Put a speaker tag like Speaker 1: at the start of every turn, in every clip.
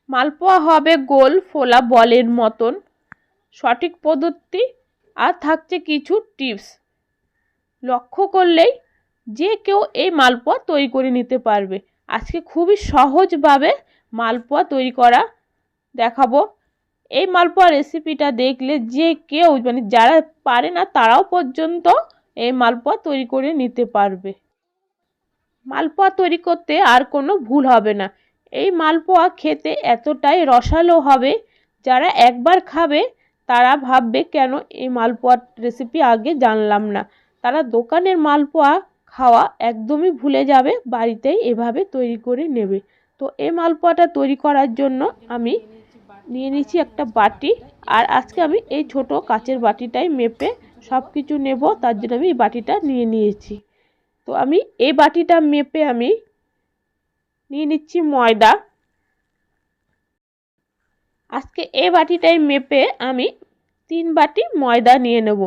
Speaker 1: মালপোয়া হবে গোল ফোলা বলের মতন। সঠিক পদ্ধতি আর থাকছে কিছু টিপস, লক্ষ্য করলেই যে কেউ এই মালপোয়া তৈরি করে নিতে পারবে। আজকে খুবই সহজভাবে মালপোয়া তৈরি করা দেখাবো। এই মালপোয়া রেসিপিটা দেখলে যে কেউ যারা পারে না তারাও পর্যন্ত এই মালপোয়া তৈরি করে নিতে পারবে। মালপোয়া তৈরি করতে আর কোনো ভুল হবে না। এই মালপোয়া খেতে এতটাই রসালো হবে, যারা একবার খাবে তারা ভাববে কেন এই মালপোয়ার রেসিপি আগে জানলাম না। তারা দোকানের মালপোয়া খাওয়া একদমই ভুলে যাবে, বাড়িতেই এভাবে তৈরি করে নেবে। তো এই মালপোয়াটা তৈরি করার জন্য আমি নিয়ে নিচ্ছি একটা বাটি। আর আজকে আমি এই ছোট কাচের বাটিটাই মেপে সব কিছু নেব, তার জন্য আমি এই বাটিটা নিয়ে নিয়েছি। তো আমি এই বাটিটা মেপে আমি নিয়ে নিচ্ছি ময়দা। আজকে এই বাটিটাই মেপে আমি 3 বাটি ময়দা নিয়ে নেব।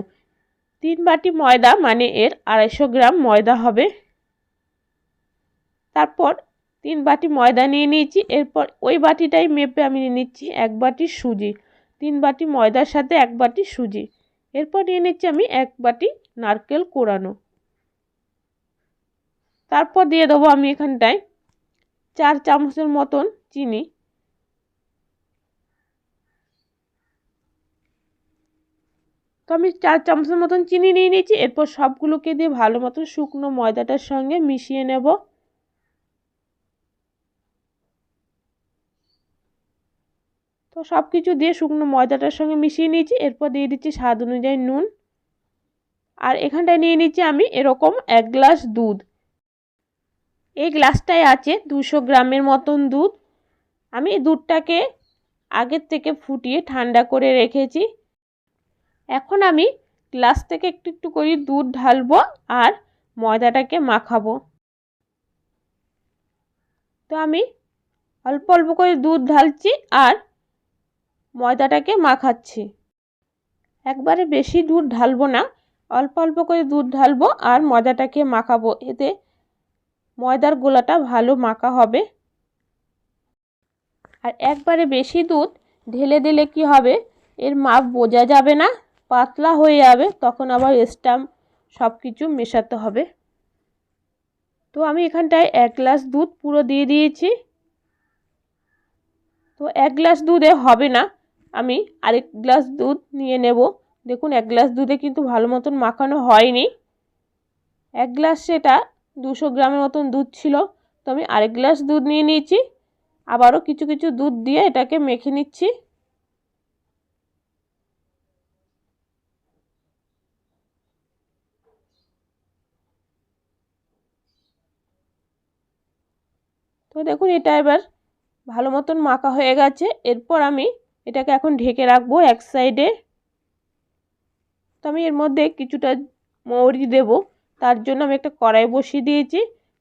Speaker 1: 3 বাটি ময়দা মানে এর 250 গ্রাম ময়দা হবে। তারপর 3 বাটি ময়দা নিয়ে নিয়েছি। এরপর ওই বাটিটাই মেপে আমি নিয়ে নিচ্ছি 1 বাটি সুজি। 3 বাটি ময়দার সাথে 1 বাটি সুজি। এরপর নিয়ে নিচ্ছি আমি 1 বাটি নারকেল কোড়ানো। তারপর দিয়ে দেবো আমি এখানটায় 4 চামচের মতন চিনি। তো আমি 4 চামচের মতন চিনি নিয়ে নিয়েছি। এরপর সবগুলোকে দিয়ে ভালো মতন শুকনো ময়দাটার সঙ্গে মিশিয়ে নেব। তো সব কিছু দিয়ে শুকনো ময়দাটার সঙ্গে মিশিয়ে নিয়েছি। এরপর দিয়ে দিচ্ছি স্বাদ অনুযায়ী নুন। আর এখানটায় নিয়ে নিচ্ছি আমি এরকম 1 গ্লাস দুধ। এই গ্লাসটায় আছে 200 গ্রামের মতন দুধ। আমি দুধটাকে আগের থেকে ফুটিয়ে ঠান্ডা করে রেখেছি। এখন আমি গ্লাস থেকে একটু একটু করে দুধ ঢালবো আর ময়দাটাকে মাখাবো। তো আমি অল্প অল্প করে দুধ ঢালছি আর ময়দাটাকে মাখাচ্ছি। একবারে বেশি দুধ ঢালবো না, অল্প অল্প করে দুধ ঢালবো আর ময়দাটাকে মাখাবো। এতে ময়দার গোলাটা ভালো মাখা হবে। আর একবারে বেশি দুধ ঢেলে দিলে কি হবে, এর মাপ বোঝা যাবে না, পাতলা হয়ে যাবে, তখন আবার এক্সট্রা সব কিছু মেশাতে হবে। তো আমি এখানটায় 1 গ্লাস দুধ পুরো দিয়ে দিয়েছি। তো 1 গ্লাস দুধে হবে না, আমি আরেক গ্লাস দুধ নিয়ে নেব। দেখুন 1 গ্লাস দুধে কিন্তু ভালো মতন মাখানো হয়নি। 1 গ্লাস সেটা 200 গ্রামের মতন দুধ ছিল। তো আমি আরেক গ্লাস দুধ নিয়ে নিয়েছি। আবারও কিছু কিছু দুধ দিয়ে এটাকে মেখে নিচ্ছি। তো দেখুন এটা এবার ভালো মতন মাখা হয়ে গেছে। এরপর আমি এটাকে এখন ঢেকে রাখবো এক সাইডে। তো আমি এর মধ্যে কিছুটা মৌরি দেব, তার জন্য আমি একটা কড়াই বসিয়ে দিয়েছি।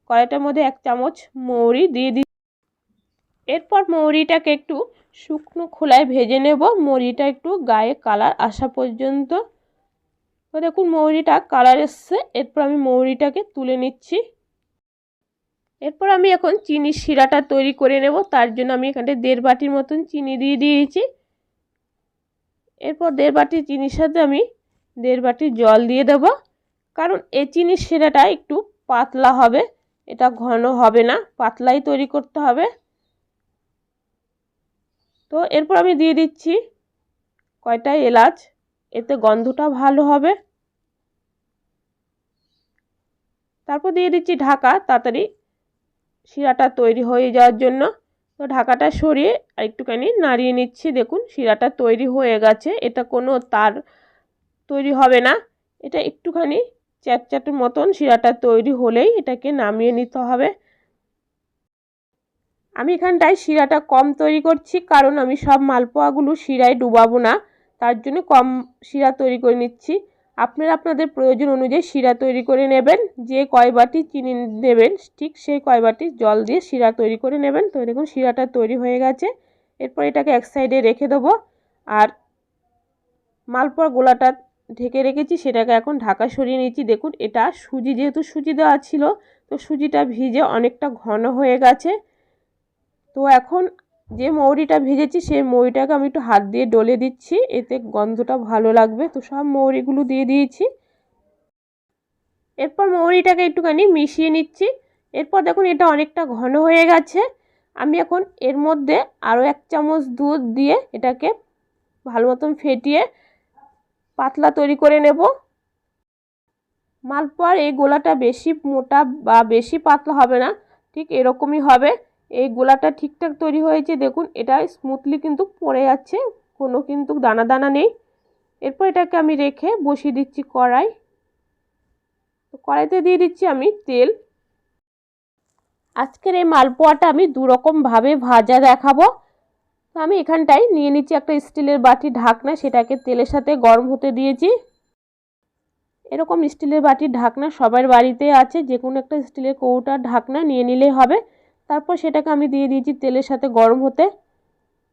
Speaker 1: কড়াইটার মধ্যে 1 চামচ মৌরি দিয়ে দিই। এরপর মৌরিটাকে একটু শুকনো খোলায় ভেজে নেব, মৌরিটা একটু গায়ে কালার আসা পর্যন্ত। তো দেখুন মৌরিটা কালার এসছে। এরপর আমি মৌরিটাকে তুলে নিচ্ছি। এরপর আমি এখন চিনির শিরাটা তৈরি করে নেব, তার জন্য আমি এখানে 1.5 বাটির মতন চিনি দিয়ে দিয়েছি। এরপর 1.5 বাটি চিনির সাথে আমি 1.5 বাটি জল দিয়ে দেব, কারণ এই চিনির শিরাটা একটু পাতলা হবে, এটা ঘন হবে না, পাতলাই তৈরি করতে হবে। তো এরপর আমি দিয়ে দিচ্ছি কয়টা এলাচ, এতে গন্ধটা ভালো হবে। তারপর দিয়ে দিচ্ছি ঢাকা, তাড়াতাড়ি শিরাটা তৈরি হয়ে যাওয়ার জন্য। তো ঢাকাটা সরিয়ে একটুখানি নাড়িয়ে নিচ্ছি। দেখুন শিরাটা তৈরি হয়ে গেছে। এটা কোনো তার তৈরি হবে না, এটা একটুখানি চ্যাটচ্যাটের মতন শিরাটা তৈরি হলেই এটাকে নামিয়ে নিতে হবে। আমি এখানটায় শিরাটা কম তৈরি করছি, কারণ আমি সব মালপোয়াগুলো শিরায় ডুবাবো না, তার জন্য কম শিরা তৈরি করে নিচ্ছি। আপনারা আপনাদের প্রয়োজন অনুযায়ী শিরা তৈরি করে নেবেন। যে কয় বাটি চিনি নেবেন ঠিক সেই কয় বাটি জল দিয়ে শিরা তৈরি করে নেবেন। তো দেখুন শিরাটা তৈরি হয়ে গেছে। এরপর এটাকে এক সাইডে রেখে দেবো। আর মালপোয়ার গোলাটা ঢেকে রেখেছি, সেটাকে এখন ঢাকা সরিয়ে নিচ্ছি। দেখুন এটা সুজি, যেহেতু সুজি দেওয়া ছিল তো সুজিটা ভিজে অনেকটা ঘন হয়ে গেছে। তো এখন যে মৌরিটা ভেজেছি সেই মৌরিটাকে আমি একটু হাত দিয়ে ডলে দিচ্ছি, এতে গন্ধটা ভালো লাগবে। তো সব মৌরিগুলো দিয়ে দিয়েছি। এরপর মৌরিটাকে একটুখানি মিশিয়ে নিচ্ছি। এরপর দেখুন এটা অনেকটা ঘন হয়ে গেছে। আমি এখন এর মধ্যে আরও 1 চামচ দুধ দিয়ে এটাকে ভালো মতন ফেটিয়ে পাতলা তৈরি করে নেব। মালপোয়ার এই গোলাটা বেশি মোটা বা বেশি পাতলা হবে না, ঠিক এরকমই হবে। এই গোলাটা ঠিকঠাক তৈরি হয়েছে, দেখুন এটা স্মুথলি কিন্তু পড়ে যাচ্ছে, কোনো কিন্তু দানা দানা নেই। এরপর এটাকে আমি রেখে বসিয়ে দিচ্ছি কড়াই। তো কড়াইতে দিয়ে দিচ্ছি আমি তেল। আজকের এই মালপোয়াটা আমি 2 রকমভাবে ভাজা দেখাবো। তো আমি এখানটায় নিয়ে নিচ্ছি একটা স্টিলের বাটি ঢাকনা, সেটাকে তেলের সাথে গরম হতে দিয়েছি। এরকম স্টিলের বাটির ঢাকনা সবার বাড়িতে আছে, যে কোনো একটা স্টিলের কৌটার ঢাকনা নিয়ে নিলেই হবে। তারপর সেটাকে আমি দিয়ে দিয়েছি তেলের সাথে গরম হতে।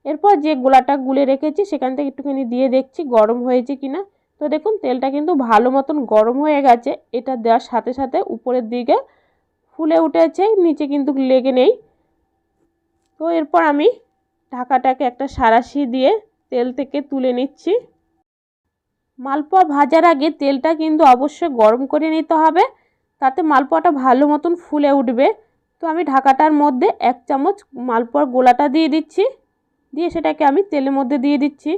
Speaker 1: এরপর যে গোলাটা গুলে রেখেছি সেখান থেকে একটুখানি দিয়ে দেখছি গরম হয়েছে কিনা। তো দেখুন তেলটা কিন্তু ভালো মতন গরম হয়ে গেছে। এটা দেওয়ার সাথে সাথে উপরের দিকে ফুলে উঠেছে, নিচে কিন্তু লেগে নেই। তো এরপর আমি ঢাকাটাকে একটা সাঁড়াশি দিয়ে তেল থেকে তুলে নিচ্ছি। মালপোয়া ভাজার আগে তেলটা কিন্তু অবশ্যই গরম করে নিতে হবে, তাতে মালপোয়াটা ভালো মতন ফুলে উঠবে। তো আমি ঢাকাটার মধ্যে 1 চামচ মালপোয়ার গোলাটা দিয়ে দিচ্ছি, দিয়ে সেটাকে আমি তেলের মধ্যে দিয়ে দিচ্ছি।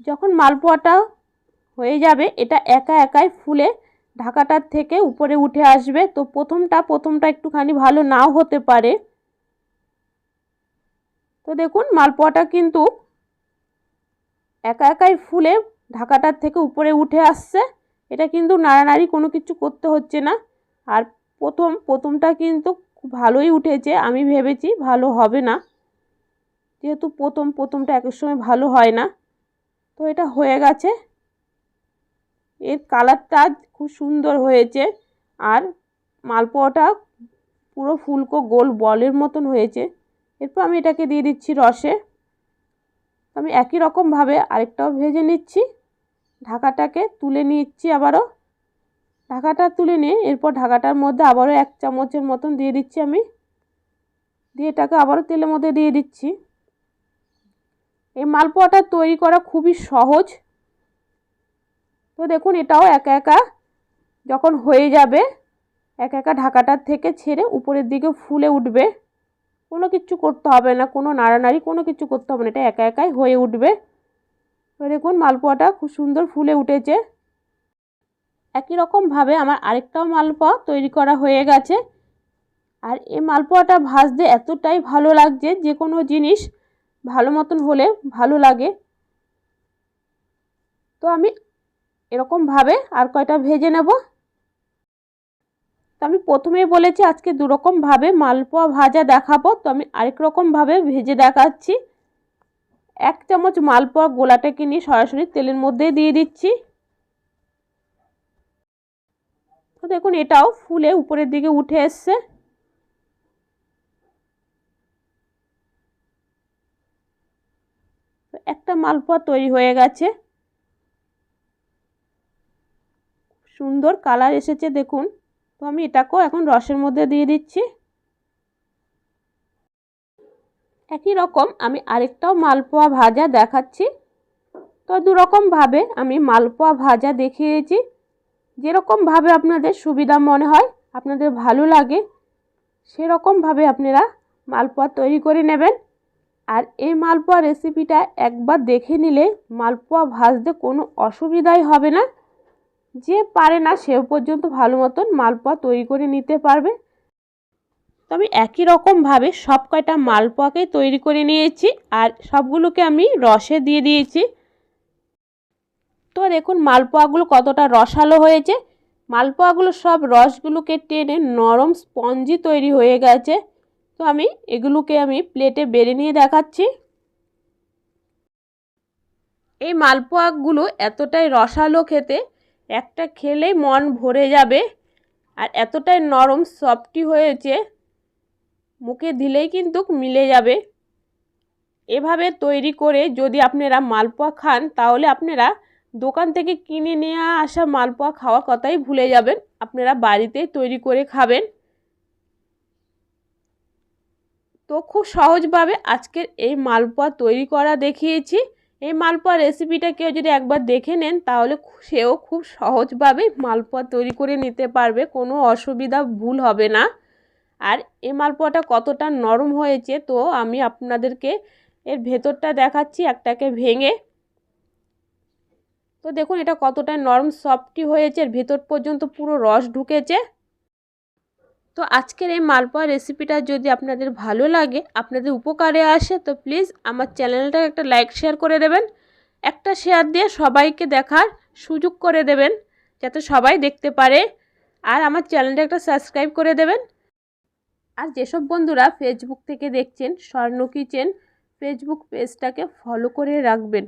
Speaker 1: যখন মালপোয়াটা হয়ে যাবে এটা একা একাই ফুলে ঢাকাটার থেকে উপরে উঠে আসবে। তো প্রথমটা একটুখানি ভালো নাও হতে পারে। তো দেখুন মালপোয়াটা কিন্তু একা একাই ফুলে ঢাকাটার থেকে উপরে উঠে আসছে। এটা কিন্তু নাড়ানাড়ি কোনো কিছু করতে হচ্ছে না। আর প্রথমটা কিন্তু খুব ভালোই উঠেছে, আমি ভেবেছি ভালো হবে না, যেহেতু প্রথমটা একের সময় ভালো হয় না। তো এটা হয়ে গেছে, এর কালারটা খুব সুন্দর হয়েছে। আর মালপোয়াটা পুরো ফুলকো গোল বলের মতন হয়েছে। এরপর আমি এটাকে দিয়ে দিচ্ছি রসে। আমি একই রকমভাবে আরেকটাও ভেজে নিচ্ছি। ঢাকাটাকে তুলে নিচ্ছি আবারও। ঢাকাটা তুলে নিয়ে এরপর ঢাকাটার মধ্যে আবারও 1 চামচের মতন দিয়ে দিচ্ছি আমি, দিয়ে এটাকে আবারও তেলের মধ্যে দিয়ে দিচ্ছি। এই মালপোয়াটা তৈরি করা খুবই সহজ। তো দেখুন এটাও একা একা যখন হয়ে যাবে একা একা ঢাকাটার থেকে ছেড়ে উপরের দিকে ফুলে উঠবে, কোনো কিছু করতে হবে না, কোনো নাড়ানাড়ি কোনো কিছু করতে হবে না, এটা একা একাই হয়ে উঠবে। তো দেখুন মালপোয়াটা খুব সুন্দর ফুলে উঠেছে। একই রকমভাবে আমার আরেকটাও মালপোয়া তৈরি করা হয়ে গেছে। আর এই মালপোয়াটা ভাজতে এতটাই ভালো লাগছে, যে কোনো জিনিস ভালো মতন হলে ভালো লাগে। তো আমি এরকমভাবে আর কয়টা ভেজে নেব। তো আমি প্রথমেই বলেছি আজকে 2 রকমভাবে মালপোয়া ভাজা দেখাবো, তো আমি আরেক রকমভাবে ভেজে দেখাচ্ছি। 1 চামচ মালপোয়া গোলাটাকে নিয়ে সরাসরি তেলের মধ্যে দিয়ে দিচ্ছি। তো দেখুন এটাও ফুলে উপরের দিকে উঠে এসছে। তো একটা মালপোয়া তৈরি হয়ে গেছে, সুন্দর কালার এসেছে দেখুন। তো আমি এটাকেও এখন রসের মধ্যে দিয়ে দিচ্ছি। একই রকম আমি আরেকটাও মালপোয়া ভাজা দেখাচ্ছি। তো 2 রকমভাবে আমি মালপোয়া ভাজা দেখিয়েছি, যেরকমভাবে আপনাদের সুবিধা মনে হয়, আপনাদের ভালো লাগে সেরকমভাবে আপনারা মালপোয়া তৈরি করে নেবেন। আর এই মালপোয়া রেসিপিটা একবার দেখে নিলে মালপোয়া ভাজতে কোনো অসুবিধাই হবে না। যে পারে না সেও পর্যন্ত ভালো মতন মালপোয়া তৈরি করে নিতে পারবে। তো আমি একই রকমভাবে সব কয়টা মালপোয়াকেই তৈরি করে নিয়েছি, আর সবগুলোকে আমি রসে দিয়ে দিয়েছি। তো দেখুন মালপোয়াগুলো কতটা রসালো হয়েছে। মালপোয়াগুলো সব রসগুলোকে টেনে নরম স্পঞ্জি তৈরি হয়ে গেছে। তো এগুলোকে আমি প্লেটে বেড়ে নিয়ে দেখাচ্ছি। এই মালপোয়াগুলো এতটাই রসালো খেতে, একটা খেলেই মন ভরে যাবে। আর এতটাই নরম সফটি হয়েছে, মুখে দিলেই কিন্তু মিলে যাবে। এভাবে তৈরি করে যদি আপনারা মালপোয়া খান তাহলে আপনারা দোকান থেকে কিনে নিয়ে আসা মালপোয়া খাওয়ার কথাই ভুলে যাবেন, আপনারা বাড়িতেই তৈরি করে খাবেন। তো তো খুব সহজভাবে আজকের এই মালপোয়া তৈরি করা দেখিয়েছি। এই মালপোয়া রেসিপিটা কেউ যদি একবার দেখে নেন তাহলে সেও খুব সহজভাবে মালপোয়া তৈরি করে নিতে পারবে, কোনো অসুবিধা ভুল হবে না। আর এই মালপোয়াটা কতটা নরম হয়েছে তো আমি আপনাদেরকে এর ভেতরটা দেখাচ্ছি একটাকে ভেঙে। তো দেখুন এটা কতটা নরম সফটই হয়েছে, এর ভেতর পর্যন্ত পুরো রস ঢুকেছে। তো আজকের এই মালপোয়া রেসিপিটা যদি আপনাদের ভালো লাগে, আপনাদের উপকারে আসে, তো প্লিজ আমার চ্যানেলটা একটা লাইক শেয়ার করে দেবেন। একটা শেয়ার দিয়ে সবাইকে দেখার সুযোগ করে দেবেন যাতে সবাই দেখতে পারে। আর আমার চ্যানেলটা একটা সাবস্ক্রাইব করে দেবেন। আর যেসব বন্ধুরা ফেসবুক থেকে দেখছেন স্বর্ণ কিচেন ফেসবুক পেজটাকে ফলো করে রাখবেন।